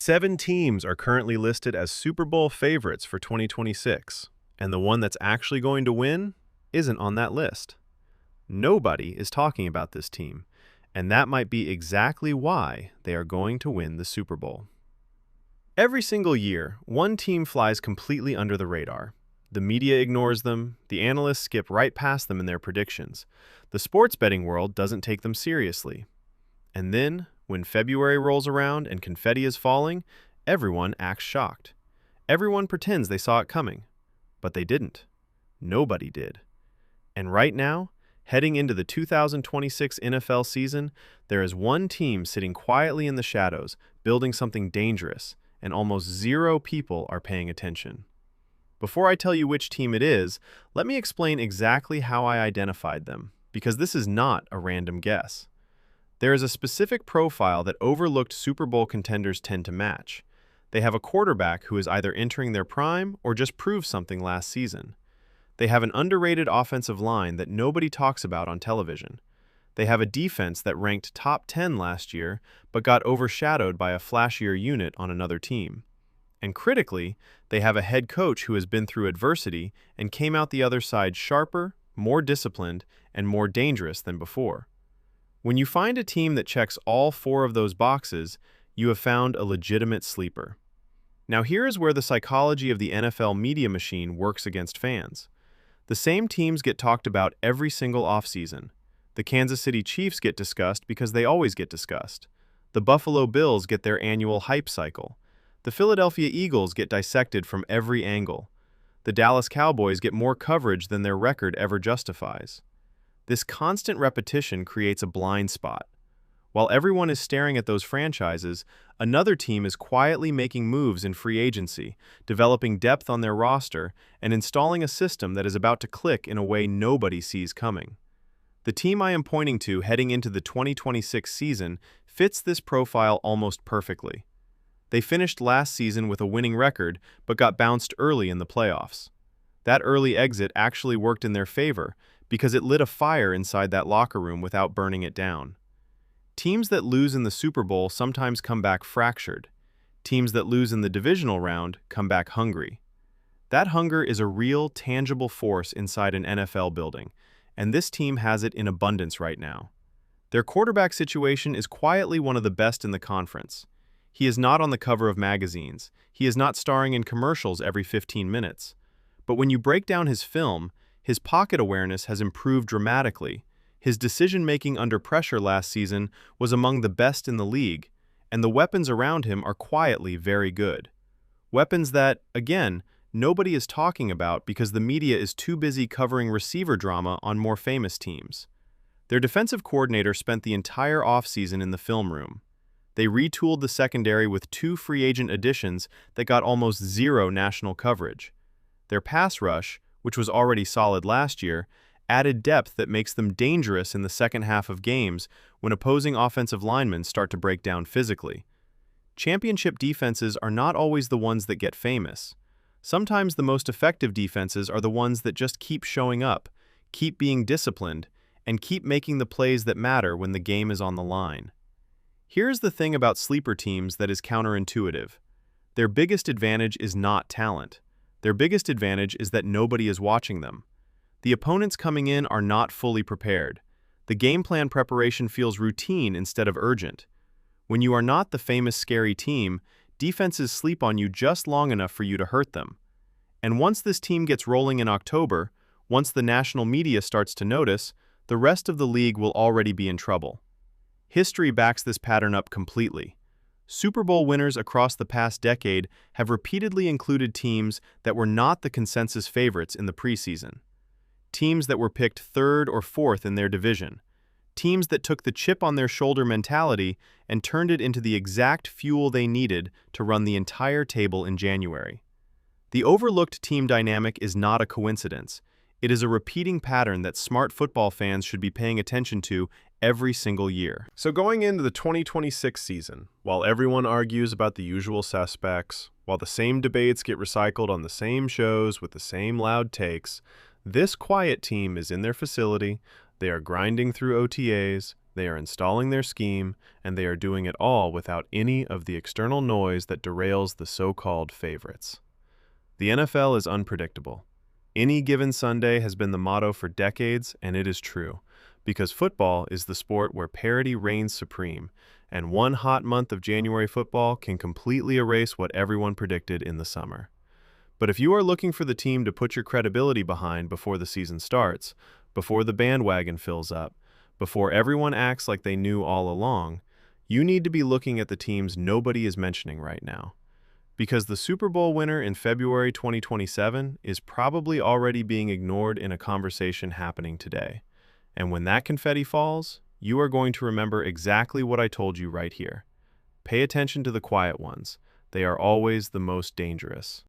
7 teams are currently listed as Super Bowl favorites for 2026, and the one that's actually going to win isn't on that list. Nobody is talking about this team, and that might be exactly why they are going to win the Super Bowl. Every single year, one team flies completely under the radar. The media ignores them, the analysts skip right past them in their predictions. The sports betting world doesn't take them seriously. And then, when February rolls around and confetti is falling, everyone acts shocked. Everyone pretends they saw it coming, but they didn't. Nobody did. And right now, heading into the 2026 NFL season, there is one team sitting quietly in the shadows, building something dangerous, and almost zero people are paying attention. Before I tell you which team it is, let me explain exactly how I identified them, because this is not a random guess. There is a specific profile that overlooked Super Bowl contenders tend to match. They have a quarterback who is either entering their prime or just proved something last season. They have an underrated offensive line that nobody talks about on television. They have a defense that ranked top 10 last year but got overshadowed by a flashier unit on another team. And critically, they have a head coach who has been through adversity and came out the other side sharper, more disciplined, and more dangerous than before. When you find a team that checks all 4 of those boxes, you have found a legitimate sleeper. Now here is where the psychology of the NFL media machine works against fans. The same teams get talked about every single offseason. The Kansas City Chiefs get discussed because they always get discussed. The Buffalo Bills get their annual hype cycle. The Philadelphia Eagles get dissected from every angle. The Dallas Cowboys get more coverage than their record ever justifies. This constant repetition creates a blind spot. While everyone is staring at those franchises, another team is quietly making moves in free agency, developing depth on their roster, and installing a system that is about to click in a way nobody sees coming. The team I am pointing to heading into the 2026 season fits this profile almost perfectly. They finished last season with a winning record, but got bounced early in the playoffs. That early exit actually worked in their favor, because it lit a fire inside that locker room without burning it down. Teams that lose in the Super Bowl sometimes come back fractured. Teams that lose in the divisional round come back hungry. That hunger is a real, tangible force inside an NFL building, and this team has it in abundance right now. Their quarterback situation is quietly one of the best in the conference. He is not on the cover of magazines. He is not starring in commercials every 15 minutes. But when you break down his film, his pocket awareness has improved dramatically. His decision-making under pressure last season was among the best in the league, and the weapons around him are quietly very good. Weapons that, again, nobody is talking about because the media is too busy covering receiver drama on more famous teams. Their defensive coordinator spent the entire offseason in the film room. They retooled the secondary with 2 free agent additions that got almost zero national coverage. Their pass rush, which was already solid last year, added depth that makes them dangerous in the second half of games when opposing offensive linemen start to break down physically. Championship defenses are not always the ones that get famous. Sometimes the most effective defenses are the ones that just keep showing up, keep being disciplined, and keep making the plays that matter when the game is on the line. Here's the thing about sleeper teams that is counterintuitive. Their biggest advantage is not talent. Their biggest advantage is that nobody is watching them. The opponents coming in are not fully prepared. The game plan preparation feels routine instead of urgent. When you are not the famous scary team, defenses sleep on you just long enough for you to hurt them. And once this team gets rolling in October, once the national media starts to notice, the rest of the league will already be in trouble. History backs this pattern up completely. Super Bowl winners across the past decade have repeatedly included teams that were not the consensus favorites in the preseason. Teams that were picked 3rd or 4th in their division. Teams that took the chip on their shoulder mentality and turned it into the exact fuel they needed to run the entire table in January. The overlooked team dynamic is not a coincidence. It is a repeating pattern that smart football fans should be paying attention to every single year. So going into the 2026 season, while everyone argues about the usual suspects, while the same debates get recycled on the same shows with the same loud takes, this quiet team is in their facility, they are grinding through OTAs, They are installing their scheme, and they are doing it all without any of the external noise that derails the so-called favorites. The NFL is unpredictable. Any given Sunday has been the motto for decades, and it is true, because football is the sport where parity reigns supreme, and one hot month of January football can completely erase what everyone predicted in the summer. But if you are looking for the team to put your credibility behind before the season starts, before the bandwagon fills up, before everyone acts like they knew all along, you need to be looking at the teams nobody is mentioning right now. Because the Super Bowl winner in February 2027 is probably already being ignored in a conversation happening today. And when that confetti falls, you are going to remember exactly what I told you right here. Pay attention to the quiet ones. They are always the most dangerous.